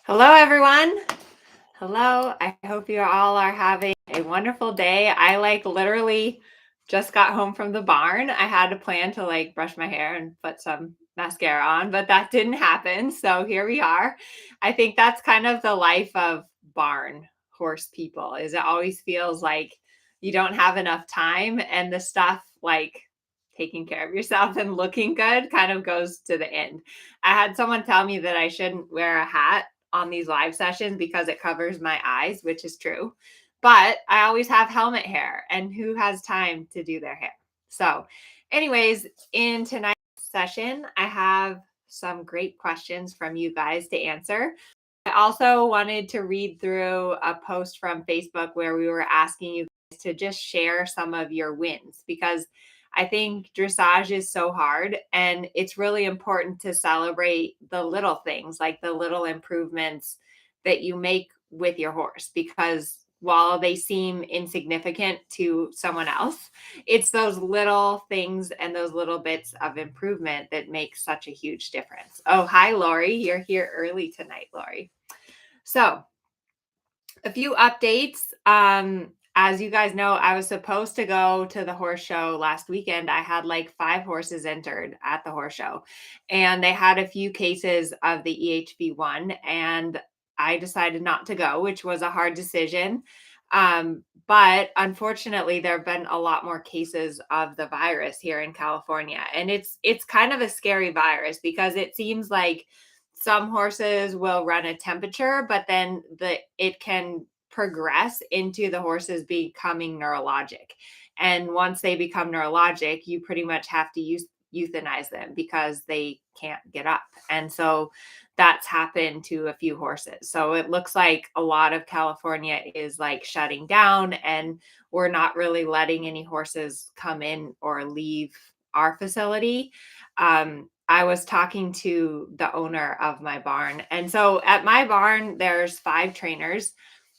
Hello, everyone. Hello. I hope you all are having a wonderful day. I literally just got home from the barn. I had to plan to brush my hair and put some mascara on, but that didn't happen. So here we are. I think that's kind of the life of barn horse people is it always feels like you don't have enough time and the stuff taking care of yourself and looking good kind of goes to the end. I had someone tell me that I shouldn't wear a hat on these live sessions because it covers my eyes, which is true. But I always have helmet hair, and who has time to do their hair? So, anyways, in tonight's session, I have some great questions from you guys to answer. I also wanted to read through a post from Facebook where we were asking you guys to just share some of your wins because I think dressage is so hard and it's really important to celebrate the little things, like the little improvements that you make with your horse because while they seem insignificant to someone else, it's those little things and those little bits of improvement that make such a huge difference. Oh, hi, Lori. You're here early tonight, Lori. So, a few updates. As you guys know, I was supposed to go to the horse show last weekend. I had like 5 horses entered at the horse show, and they had a few cases of the EHV1, and I decided not to go, which was a hard decision. But unfortunately, there have been a lot more cases of the virus here in California, and it's kind of a scary virus because it seems like some horses will run a temperature, but then it can progress into the horses becoming neurologic. And once they become neurologic, you pretty much have to euthanize them because they can't get up. And so that's happened to a few horses. So it looks like a lot of California is like shutting down and we're not really letting any horses come in or leave our facility. I was talking to the owner of my barn. And so at my barn, there's 5 trainers.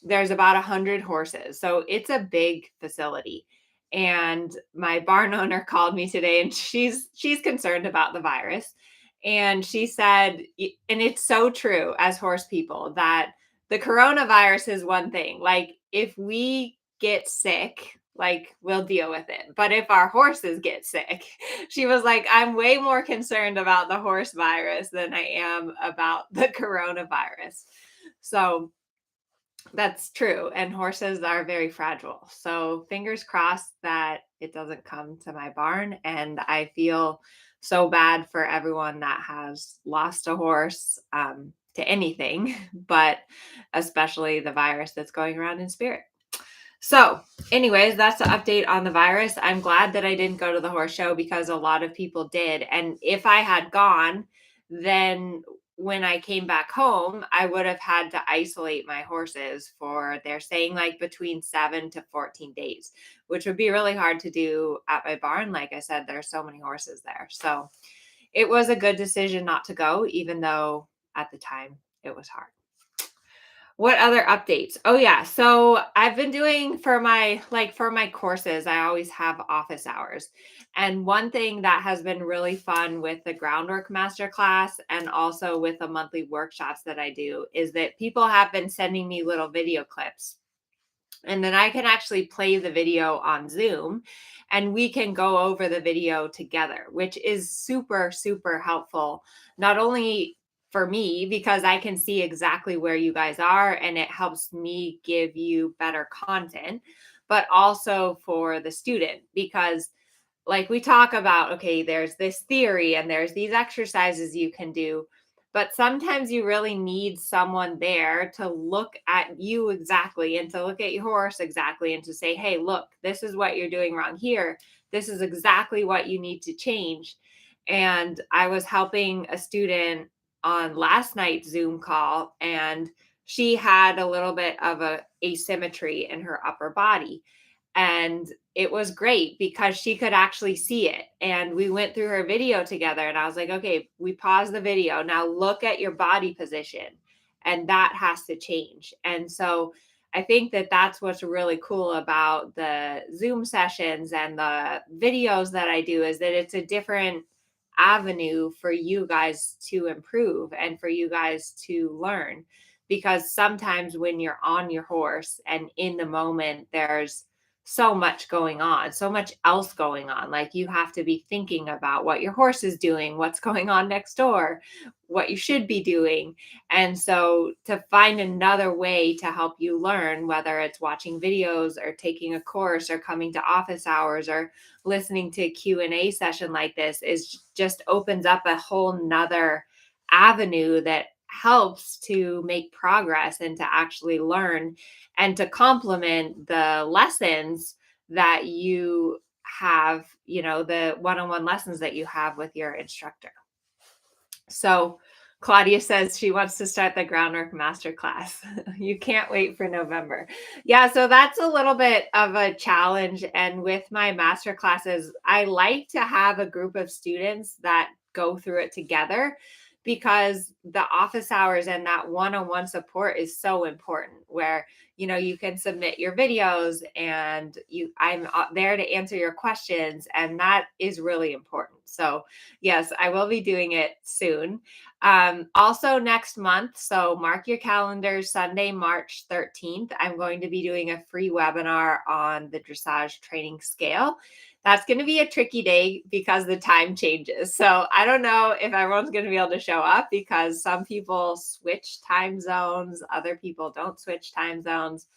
There's about 100 horses. So it's a big facility. And my barn owner called me today and she's concerned about the virus. And she said, and it's so true as horse people that the coronavirus is one thing. Like if we get sick, we'll deal with it. But if our horses get sick, she was like, I'm way more concerned about the horse virus than I am about the coronavirus. So that's true. And horses are very fragile. So fingers crossed that it doesn't come to my barn. And I feel so bad for everyone that has lost a horse to anything, but especially the virus that's going around in spirit. So, anyways, that's the update on the virus. I'm glad that I didn't go to the horse show because a lot of people did. And if I had gone, then when I came back home, I would have had to isolate my horses for, they're saying like between 7 to 14 days, which would be really hard to do at my barn. Like I said, there's so many horses there. So it was a good decision not to go, even though at the time it was hard. What other updates? Oh yeah, so I've been doing for my courses, I always have office hours. And one thing that has been really fun with the groundwork masterclass and also with the monthly workshops that I do is that people have been sending me little video clips. And then I can actually play the video on Zoom and we can go over the video together, which is super, super helpful. Not only for me, because I can see exactly where you guys are and it helps me give you better content, but also for the student, because like we talk about, okay, there's this theory and there's these exercises you can do, but sometimes you really need someone there to look at you exactly and to look at your horse exactly and to say, hey, look, this is what you're doing wrong here. This is exactly what you need to change. And I was helping a student on last night's Zoom call, and she had a little bit of a asymmetry in her upper body. And it was great because she could actually see it. And we went through her video together and I was like, okay, we paused the video. Now look at your body position. And that has to change. And so I think that that's what's really cool about the Zoom sessions and the videos that I do is that it's a different avenue for you guys to improve and for you guys to learn. because sometimes when you're on your horse and in the moment, there's so much going on, so much else going on. Like you have to be thinking about what your horse is doing, what's going on next door, what you should be doing. And so to find another way to help you learn, whether it's watching videos or taking a course or coming to office hours or listening to a Q&A session like this, is just opens up a whole nother avenue that helps to make progress and to actually learn and to complement the lessons that you have, the one-on-one lessons that you have with your instructor. So Claudia says she wants to start the groundwork masterclass. You can't wait for November. Yeah, so that's a little bit of a challenge. And with my master classes, I like to have a group of students that go through it together, because the office hours and that one-on-one support is so important, where you can submit your videos and I'm there to answer your questions, and that is really important. So yes, I will be doing it soon. Also next month, so mark your calendars, Sunday, March 13th, I'm going to be doing a free webinar on the dressage training scale. That's going to be a tricky day because the time changes. So I don't know if everyone's going to be able to show up, because some people switch time zones, other people don't switch time zones.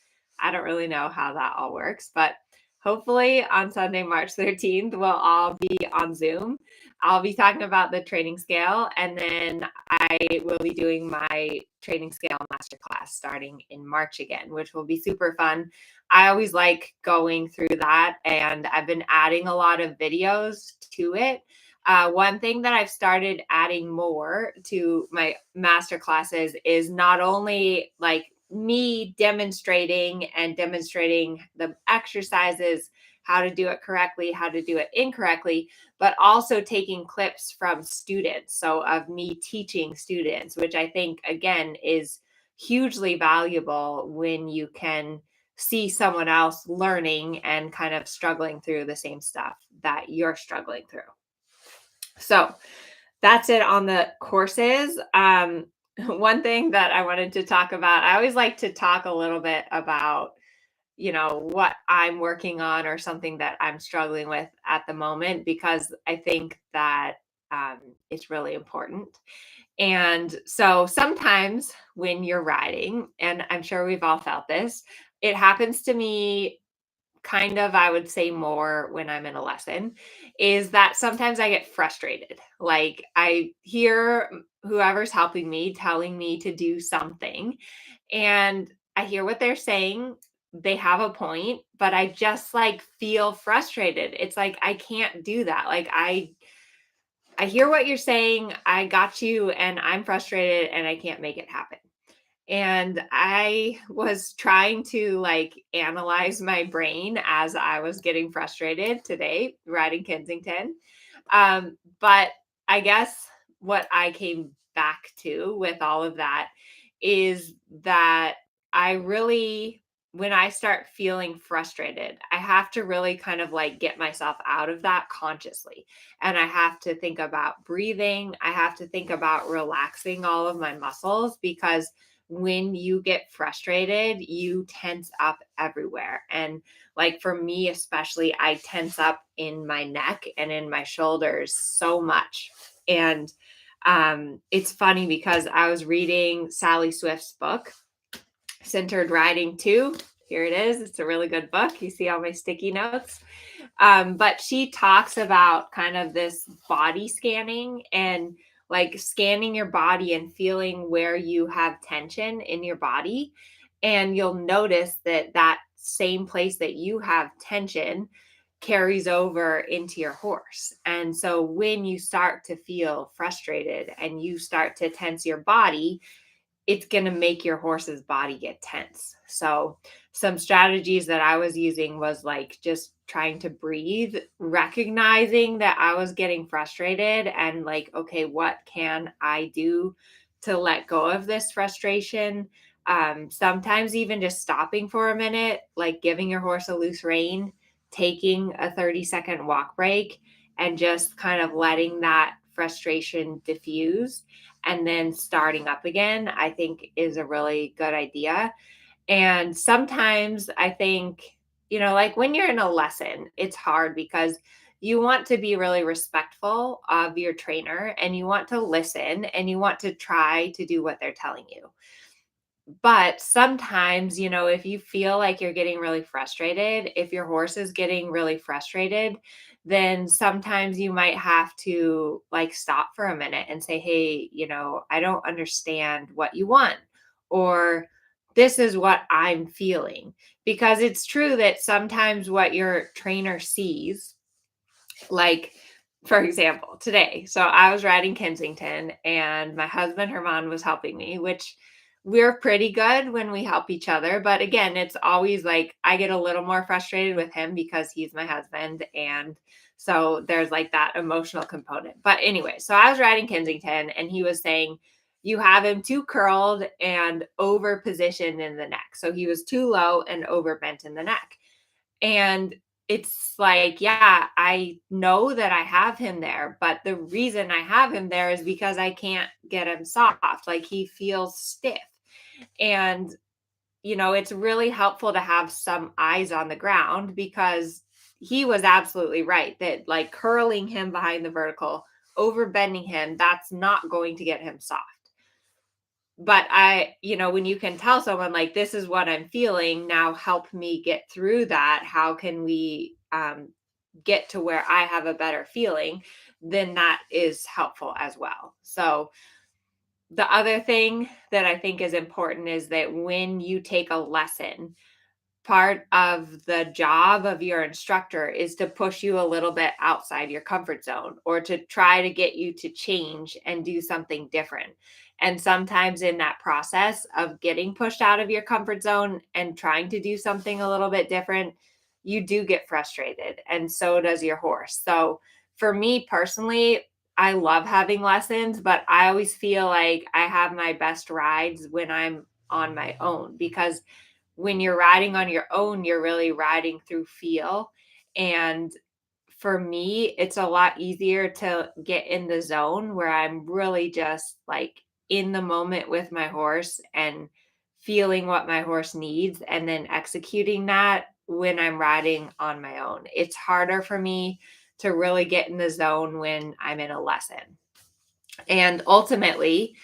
I don't really know how that all works, but hopefully on Sunday, March 13th, we'll all be on Zoom. I'll be talking about the training scale, and then I will be doing my training scale masterclass starting in March again, which will be super fun. I always like going through that, and I've been adding a lot of videos to it. One thing that I've started adding more to my master classes is not only like me demonstrating the exercises, how to do it correctly, how to do it incorrectly, but also taking clips from students. So of me teaching students, which I think again is hugely valuable when you can see someone else learning and kind of struggling through the same stuff that you're struggling through. So that's it on the courses. One thing that I wanted to talk about, I always like to talk a little bit about, what I'm working on or something that I'm struggling with at the moment, because I think that it's really important. And so sometimes when you're riding, and I'm sure we've all felt this, it happens to me kind of, I would say more when I'm in a lesson, is that sometimes I get frustrated. Like I hear whoever's helping me telling me to do something, and I hear what they're saying. They have a point, but I just like feel frustrated. It's like I can't do that. Like I hear what you're saying. I got you, and I'm frustrated and I can't make it happen. And I was trying to like analyze my brain as I was getting frustrated today riding Kensington. But I guess what I came back to with all of that is that I really, when I start feeling frustrated, I have to really kind of like get myself out of that consciously. And I have to think about breathing. I have to think about relaxing all of my muscles, because when you get frustrated, you tense up everywhere. And like for me, especially, I tense up in my neck and in my shoulders so much. And it's funny because I was reading Sally Swift's book, Centered Riding 2. Here it is. It's a really good book. You see all my sticky notes. But she talks about kind of this body scanning and like scanning your body and feeling where you have tension in your body. And you'll notice that that same place that you have tension carries over into your horse. And so when you start to feel frustrated and you start to tense your body, it's going to make your horse's body get tense. So some strategies that I was using was like just trying to breathe, recognizing that I was getting frustrated and like, okay, what can I do to let go of this frustration? Sometimes even just stopping for a minute, like giving your horse a loose rein, taking a 30-second walk break, and just kind of letting that frustration diffuse and then starting up again, I think is a really good idea. And sometimes I think, like when you're in a lesson, it's hard because you want to be really respectful of your trainer and you want to listen and you want to try to do what they're telling you. But sometimes, if you feel like you're getting really frustrated, if your horse is getting really frustrated, then sometimes you might have to like stop for a minute and say, "Hey, I don't understand what you want," or "This is what I'm feeling." Because it's true that sometimes what your trainer sees, like, for example, today, so I was riding Kensington and my husband Herman was helping me, which we're pretty good when we help each other. But again, it's always like I get a little more frustrated with him because he's my husband. And so there's like that emotional component. But anyway, so I was riding Kensington and he was saying, you have him too curled and over positioned in the neck. So he was too low and over bent in the neck. And it's like, yeah, I know that I have him there, but the reason I have him there is because I can't get him soft. Like he feels stiff. And, it's really helpful to have some eyes on the ground because he was absolutely right that like curling him behind the vertical, over bending him, that's not going to get him soft. But when you can tell someone like, this is what I'm feeling, now help me get through that. How can we get to where I have a better feeling? Then that is helpful as well. So the other thing that I think is important is that when you take a lesson, part of the job of your instructor is to push you a little bit outside your comfort zone or to try to get you to change and do something different. And sometimes in that process of getting pushed out of your comfort zone and trying to do something a little bit different, you do get frustrated, and so does your horse. So for me personally, I love having lessons, but I always feel like I have my best rides when I'm on my own because when you're riding on your own, you're really riding through feel. And for me, it's a lot easier to get in the zone where I'm really just like in the moment with my horse and feeling what my horse needs and then executing that when I'm riding on my own. It's harder for me to really get in the zone when I'm in a lesson. And ultimately,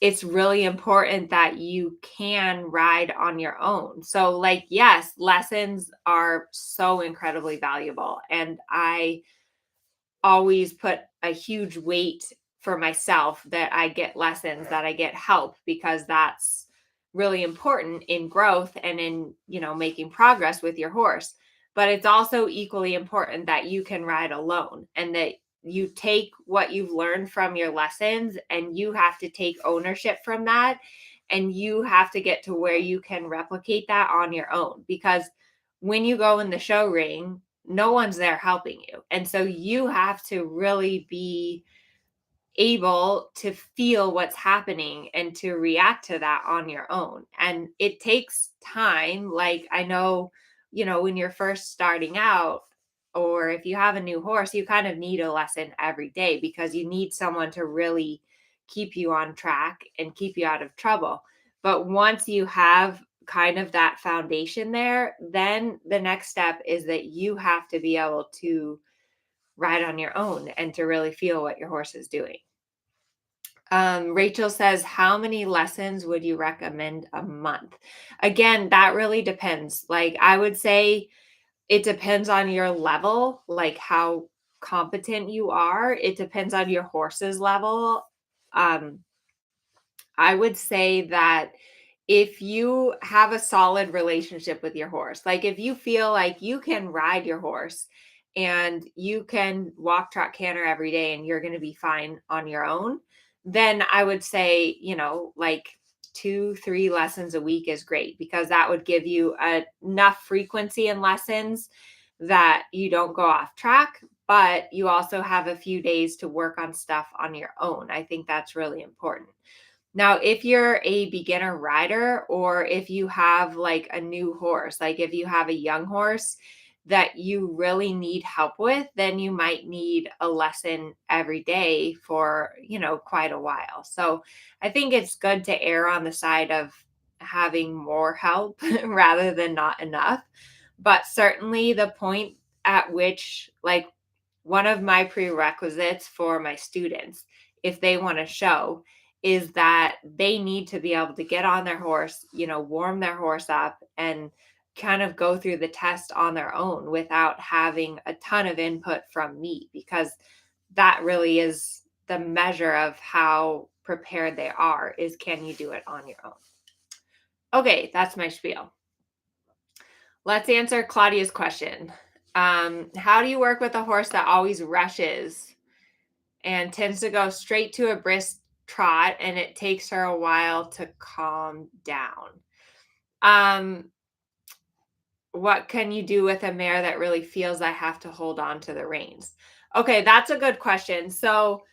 it's really important that you can ride on your own. So, like, yes, lessons are so incredibly valuable. And I always put a huge weight for myself that I get lessons, that I get help, because that's really important in growth and in, making progress with your horse. But it's also equally important that you can ride alone and that you take what you've learned from your lessons and you have to take ownership from that. And you have to get to where you can replicate that on your own, because when you go in the show ring, no one's there helping you. And so you have to really be able to feel what's happening and to react to that on your own. And it takes time. Like I know, when you're first starting out, or if you have a new horse, you kind of need a lesson every day because you need someone to really keep you on track and keep you out of trouble. But once you have kind of that foundation there, then the next step is that you have to be able to ride on your own and to really feel what your horse is doing. Rachel says, how many lessons would you recommend a month? Again, that really depends. Like, I would say it depends on your level, like how competent you are. It depends on your horse's level. Um, I would say that if you have a solid relationship with your horse, like if you feel like you can ride your horse and you can walk, trot, canter every day and you're going to be fine on your own, then I would say, like 2, 3 lessons a week is great because that would give you enough frequency in lessons that you don't go off track, but you also have a few days to work on stuff on your own. I think that's really important. Now, if you're a beginner rider or if you have like a new horse, like if you have a young horse, that you really need help with, then you might need a lesson every day for, quite a while. So I think it's good to err on the side of having more help rather than not enough. But certainly the point at which, like, one of my prerequisites for my students, if they want to show, is that they need to be able to get on their horse, warm their horse up and kind of go through the test on their own without having a ton of input from me, because that really is the measure of how prepared they are, is can you do it on your own? Okay, that's my spiel. Let's answer Claudia's question. How do you work with a horse that always rushes and tends to go straight to a brisk trot and it takes her a while to calm down? Um, what can you do with a mare that really feels I have to hold on to the reins? Okay, that's a good question. So,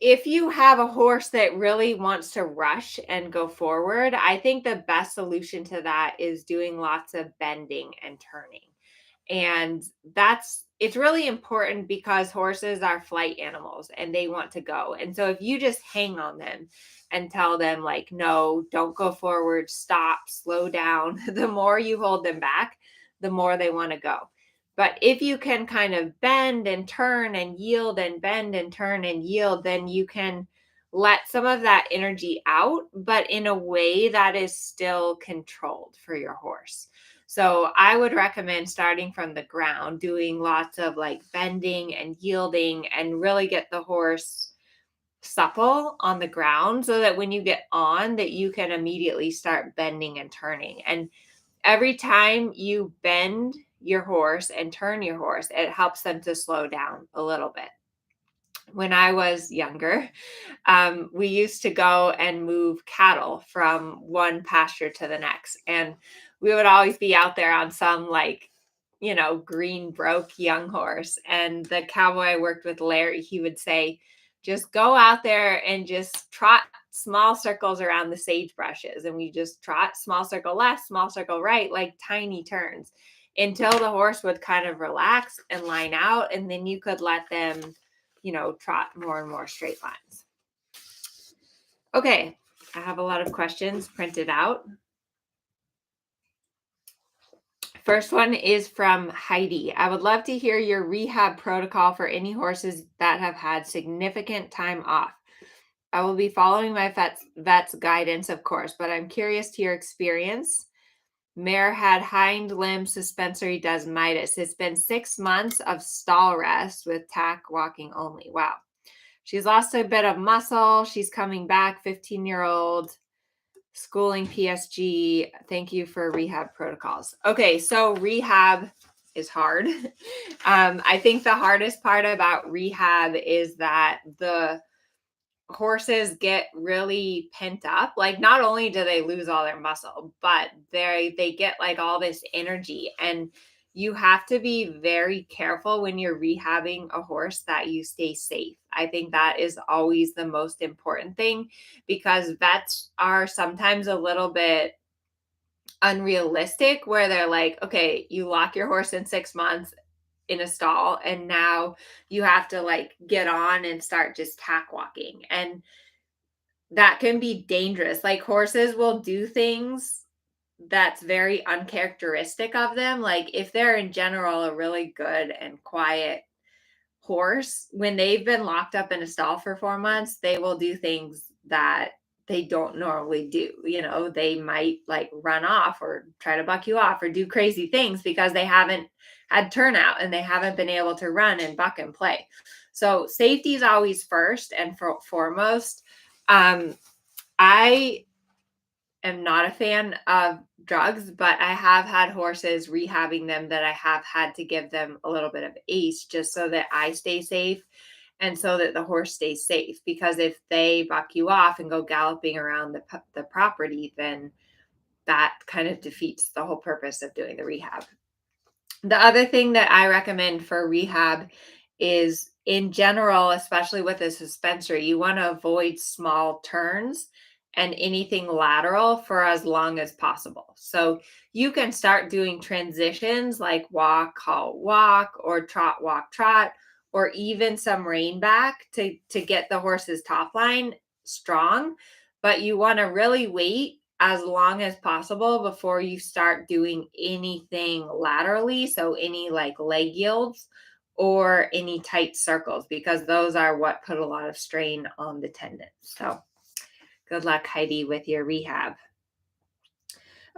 if you have a horse that really wants to rush and go forward, I think the best solution to that is doing lots of bending and turning. And it's really important because horses are flight animals and they want to go. And so if you just hang on them and tell them, like, no, don't go forward, stop, slow down, the more you hold them back, the more they want to go. But if you can kind of bend and turn and yield and bend and turn and yield, then you can let some of that energy out, but in a way that is still controlled for your horse. So I would recommend starting from the ground, doing lots of like bending and yielding, and really get the horse supple on the ground so that when you get on, that you can immediately start bending and turning. And every time you bend your horse and turn your horse, it helps them to slow down a little bit. When I was younger, we used to go and move cattle from one pasture to the next. And we would always be out there on some, like, green broke young horse. And the cowboy I worked with, Larry, he would say, just go out there and just trot small circles around the sagebrushes. And we just trot small circle left, small circle right, like tiny turns until the horse would kind of relax and line out. And then you could let them, trot more and more straight lines. Okay, I have a lot of questions printed out. First one is from Heidi. I would love to hear your rehab protocol for any horses that have had significant time off. I will be following my vet's guidance, of course, but I'm curious to your experience. Mare had hind limb suspensory desmitis. It's been 6 months of stall rest with tack walking only. Wow. She's lost a bit of muscle. She's coming back, 15-year-old, schooling PSG. Thank you for rehab protocols. Okay, so rehab is hard. I think the hardest part about rehab is that the horses get really pent up. Like, not only do they lose all their muscle, but they get like all this energy, and you have to be very careful when you're rehabbing a horse that you stay safe. I think that is always the most important thing, because vets are sometimes a little bit unrealistic, where they're like, okay, you lock your horse in 6 months in a stall and now you have to like get on and start just tack walking, and that can be dangerous. Like, horses will do things that's very uncharacteristic of them. Like, if they're in general a really good and quiet horse, when they've been locked up in a stall for 4 months, they will do things that they don't normally do. They might like run off or try to buck you off or do crazy things because they haven't had turnout and they haven't been able to run and buck and play. So safety is always first and foremost. I am not a fan of drugs, but I have had horses rehabbing them that I have had to give them a little bit of ACE just so that I stay safe and so that the horse stays safe. Because if they buck you off and go galloping around the property, then that kind of defeats the whole purpose of doing the rehab. The other thing that I recommend for rehab is, in general, especially with a suspensory, you want to avoid small turns and anything lateral for as long as possible. So you can start doing transitions like walk, halt, walk, or trot, walk, trot, or even some rein back to get the horse's top line strong. But you want to really wait as long as possible before you start doing anything laterally. So any like leg yields or any tight circles, because those are what put a lot of strain on the tendons. So good luck, Heidi, with your rehab.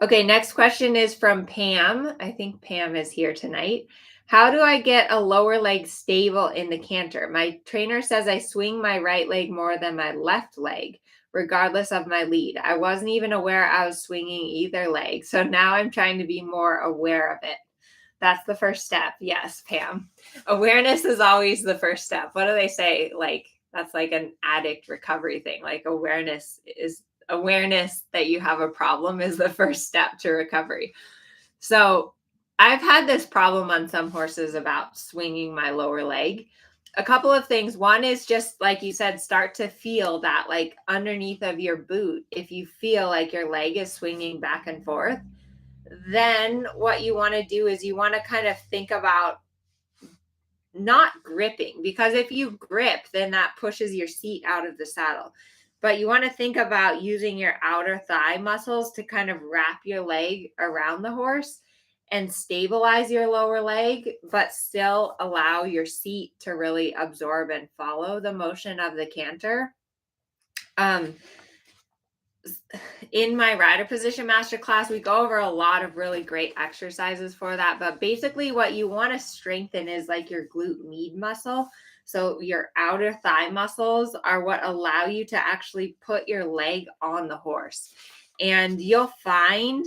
Okay, next question is from Pam. I think Pam is here tonight. How do I get a lower leg stable in the canter? My trainer says I swing my right leg more than my left leg, regardless of my lead. I wasn't even aware I was swinging either leg. So now I'm trying to be more aware of it. That's the first step. Yes, Pam. Awareness is always the first step. What do they say? Like, that's like an addict recovery thing. Like, awareness that you have a problem is the first step to recovery. So I've had this problem on some horses about swinging my lower leg. A couple of things. One is just like you said, start to feel that like underneath of your boot. If you feel like your leg is swinging back and forth, then what you want to do is you want to kind of think about not gripping, because if you grip, then that pushes your seat out of the saddle. But you want to think about using your outer thigh muscles to kind of wrap your leg around the horse and stabilize your lower leg, but still allow your seat to really absorb and follow the motion of the canter. In my rider position masterclass, we go over a lot of really great exercises for that. But basically, what you want to strengthen is like your glute med muscle. So your outer thigh muscles are what allow you to actually put your leg on the horse. And you'll find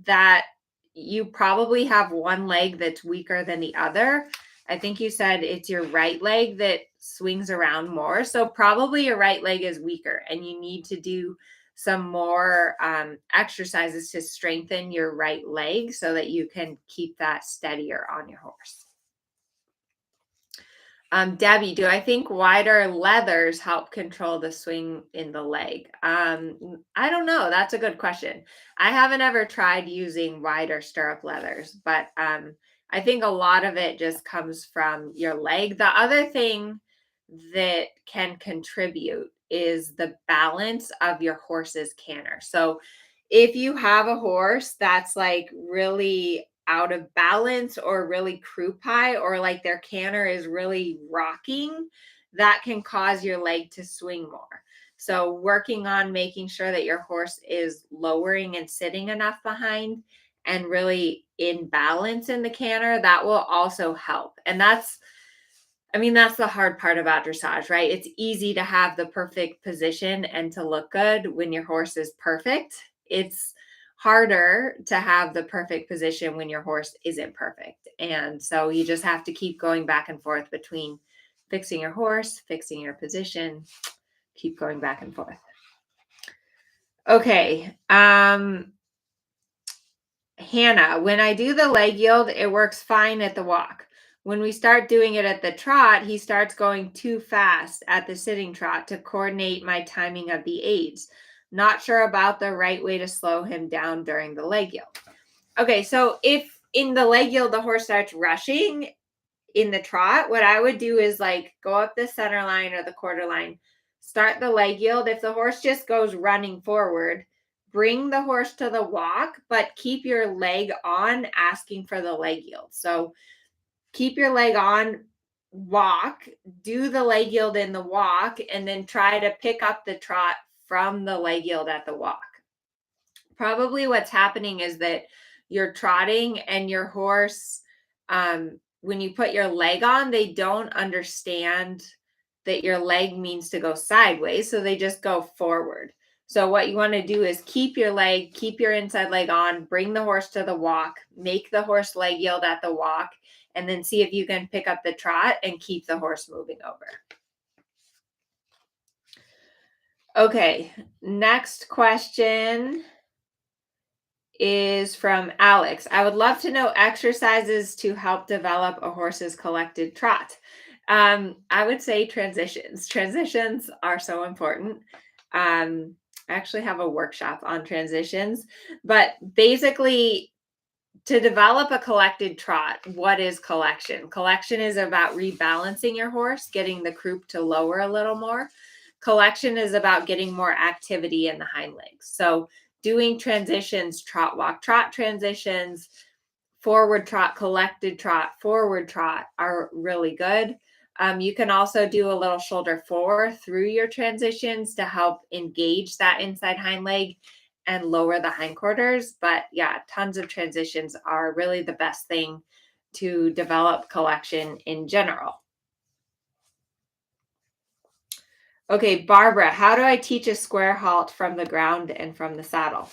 that you probably have one leg that's weaker than the other. I think you said it's your right leg that swings around more. So probably your right leg is weaker and you need to do some more exercises to strengthen your right leg so that you can keep that steadier on your horse. Debbie, do I think wider leathers help control the swing in the leg? I don't know. That's a good question. I haven't ever tried using wider stirrup leathers, but I think a lot of it just comes from your leg. The other thing that can contribute is the balance of your horse's canter. So if you have a horse that's like really out of balance or really croup high, or like their canter is really rocking, that can cause your leg to swing more. So working on making sure that your horse is lowering and sitting enough behind and really in balance in the canter, that will also help. And that's the hard part about dressage, right? It's easy to have the perfect position and to look good when your horse is perfect. It's harder to have the perfect position when your horse isn't perfect. And so you just have to keep going back and forth between fixing your horse, fixing your position, keep going back and forth. Okay. Hannah, when I do the leg yield, it works fine at the walk. When we start doing it at the trot, he starts going too fast at the sitting trot to coordinate my timing of the aids. Not sure about the right way to slow him down during the leg yield. Okay, so if in the leg yield the horse starts rushing in the trot, what I would do is like go up the center line or the quarter line, start the leg yield. If the horse just goes running forward, bring the horse to the walk, but keep your leg on, asking for the leg yield. So keep your leg on, walk, do the leg yield in the walk, and then try to pick up the trot from the leg yield at the walk. Probably what's happening is that you're trotting and your horse, when you put your leg on, they don't understand that your leg means to go sideways. So they just go forward. So what you want to do is keep your leg, keep your inside leg on, bring the horse to the walk, make the horse leg yield at the walk, and then see if you can pick up the trot and keep the horse moving over. Okay, next question is from Alex. I would love to know exercises to help develop a horse's collected trot. I would say transitions. Transitions are so important. I actually have a workshop on transitions, but basically, to develop a collected trot, what is collection? Collection is about rebalancing your horse, getting the croup to lower a little more. Collection is about getting more activity in the hind legs. So, doing transitions, trot, walk, trot transitions, forward trot, collected trot, forward trot are really good. You can also do a little shoulder forward through your transitions to help engage that inside hind leg and lower the hindquarters. But yeah, tons of transitions are really the best thing to develop collection in general. Okay, Barbara, how do I teach a square halt from the ground and from the saddle?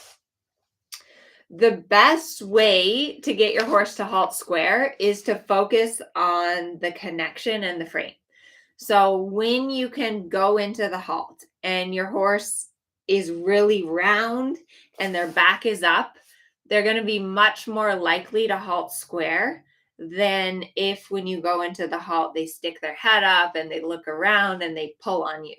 The best way to get your horse to halt square is to focus on the connection and the frame. So when you can go into the halt and your horse is really round and their back is up, they're going to be much more likely to halt square than if when you go into the halt, they stick their head up and they look around and they pull on you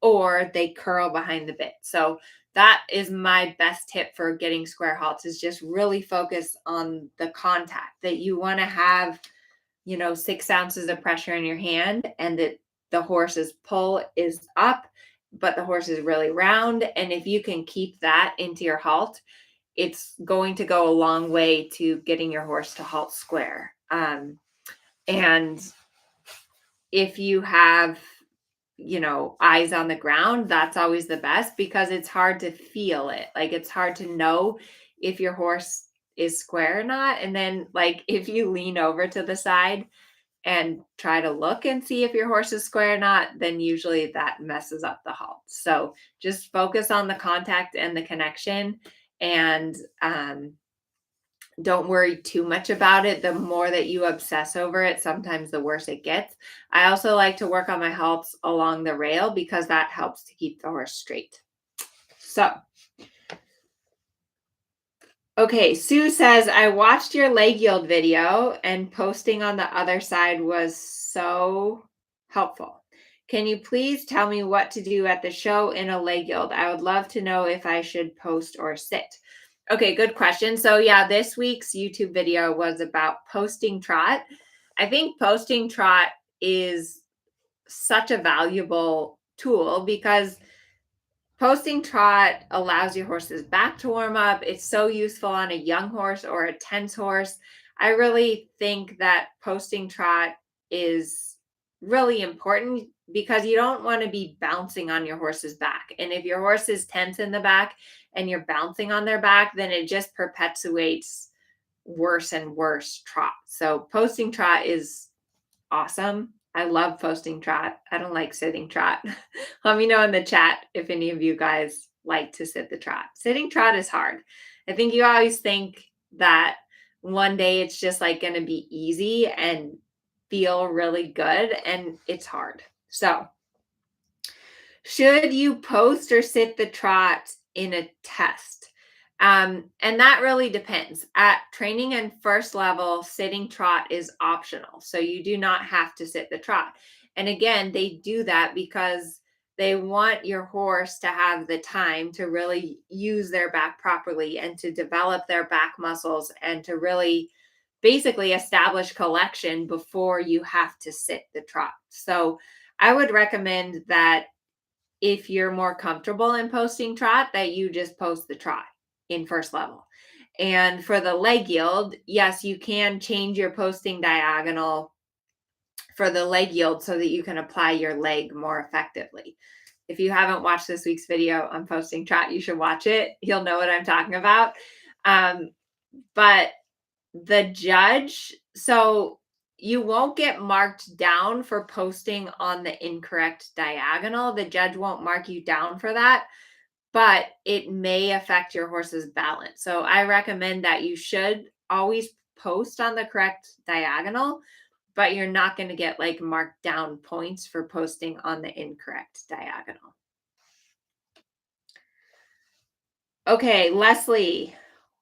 or they curl behind the bit. So that is my best tip for getting square halts is just really focus on the contact that you want to have, 6 ounces of pressure in your hand and that the horse's pull is up, but the horse is really round. And if you can keep that into your halt, it's going to go a long way to getting your horse to halt square. And if you have, eyes on the ground, that's always the best because it's hard to feel it. Like it's hard to know if your horse is square or not. And then, like, if you lean over to the side and try to look and see if your horse is square or not, then usually that messes up the halt. So just focus on the contact and the connection and don't worry too much about it. The more that you obsess over it, sometimes the worse it gets. I also like to work on my halts along the rail because that helps to keep the horse straight. So, okay, Sue says, I watched your leg yield video and posting on the other side was so helpful. Can you please tell me what to do at the show in a leg yield? I would love to know if I should post or sit. Okay, good question. So yeah, this week's YouTube video was about posting trot. I think posting trot is such a valuable tool because posting trot allows your horse's back to warm up. It's so useful on a young horse or a tense horse. I really think that posting trot is really important because you don't want to be bouncing on your horse's back. And if your horse is tense in the back and you're bouncing on their back, then it just perpetuates worse and worse trot. So posting trot is awesome. I love posting trot. I don't like sitting trot. Let me know in the chat if any of you guys like to sit the trot. Sitting trot is hard. I think you always think that one day it's just like going to be easy and feel really good, and it's hard. So, should you post or sit the trot in a test? And that really depends. At training and first level, sitting trot is optional. So you do not have to sit the trot. And again, they do that because they want your horse to have the time to really use their back properly and to develop their back muscles and to really basically establish collection before you have to sit the trot. So I would recommend that if you're more comfortable in posting trot, that you just post the trot in first level. And for the leg yield, yes, you can change your posting diagonal for the leg yield so that you can apply your leg more effectively. If you haven't watched this week's video on posting trot, you should watch it. You'll know what I'm talking about. But the judge, so you won't get marked down for posting on the incorrect diagonal. The judge won't mark you down for that, but it may affect your horse's balance. So I recommend that you should always post on the correct diagonal, but you're not going to get like marked down points for posting on the incorrect diagonal. Okay, Leslie,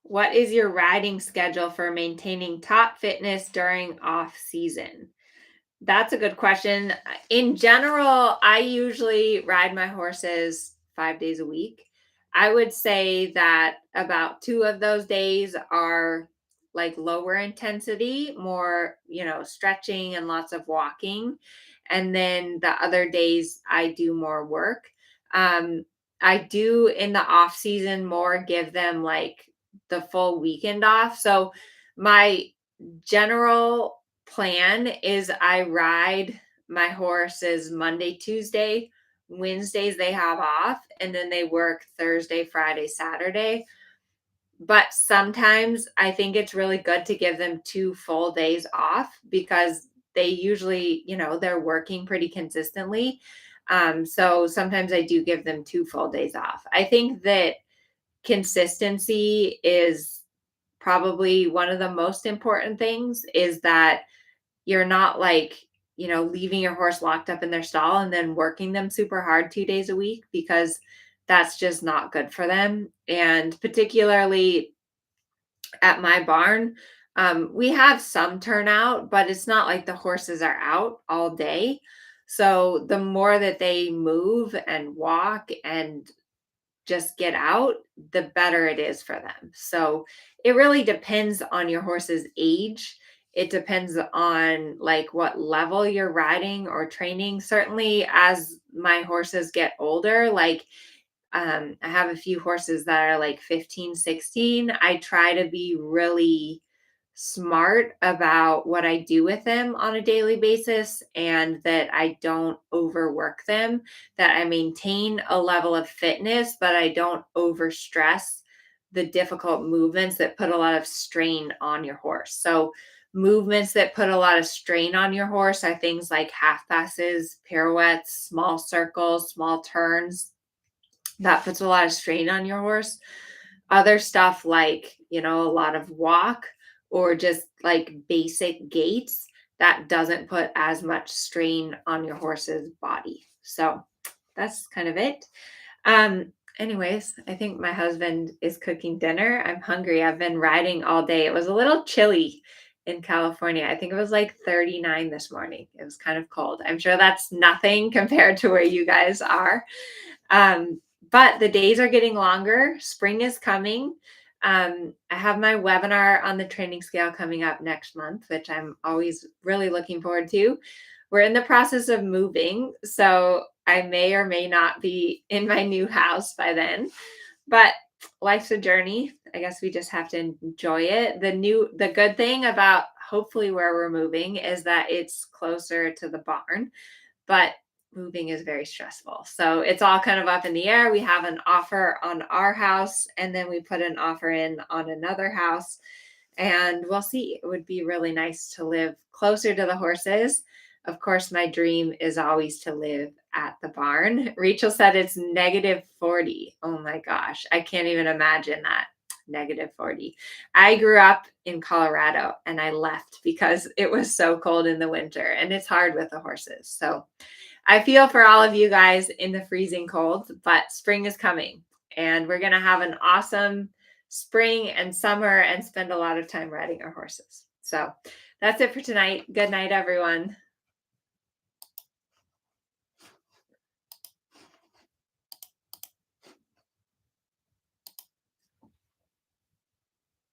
what is your riding schedule for maintaining top fitness during off season? That's a good question. In general, I usually ride my horses 5 days a week. I would say that about 2 of those days are like lower intensity, more, stretching and lots of walking. And then the other days I do more work. Um, I do in the off season more give them like the full weekend off. So my general plan is I ride my horses Monday, Tuesday, Wednesdays they have off, and then they work Thursday, Friday, Saturday. But sometimes I think it's really good to give them 2 full days off because they usually, they're working pretty consistently. So sometimes I do give them 2 full days off. I think that consistency is probably one of the most important things, is that you're not like, leaving your horse locked up in their stall and then working them super hard 2 days a week, because that's just not good for them. And particularly at my barn, we have some turnout, but it's not like the horses are out all day. So the more that they move and walk and just get out, the better it is for them. So it really depends on your horse's age. It depends on like what level you're riding or training. Certainly as my horses get older, like I have a few horses that are like 15, 16. I try to be really smart about what I do with them on a daily basis, and that I don't overwork them, that I maintain a level of fitness, but I don't overstress the difficult movements that put a lot of strain on your horse. So, movements that put a lot of strain on your horse are things like half passes, pirouettes, small circles, small turns. That puts a lot of strain on your horse. Other stuff like, a lot of walk or just like basic gaits, that doesn't put as much strain on your horse's body. So that's kind of it. Anyways, I think my husband is cooking dinner. I'm hungry. I've been riding all day. It was a little chilly in California. I think it was like 39 this morning. It was kind of cold. I'm sure that's nothing compared to where you guys are. Um, but the days are getting longer. Spring is coming. I have my webinar on the training scale coming up next month, which I'm always really looking forward to. We're in the process of moving, so I may or may not be in my new house by then. But life's a journey. I guess we just have to enjoy it. The good thing about hopefully where we're moving is that it's closer to the barn, but moving is very stressful. So it's all kind of up in the air. We have an offer on our house, and then we put an offer in on another house, and we'll see. It would be really nice to live closer to the horses. Of course, my dream is always to live at the barn. Rachel said it's -40. Oh my gosh. I can't even imagine that. -40. I grew up in Colorado and I left because it was so cold in the winter, and it's hard with the horses. So I feel for all of you guys in the freezing cold, but spring is coming and we're going to have an awesome spring and summer and spend a lot of time riding our horses. So that's it for tonight. Good night, everyone.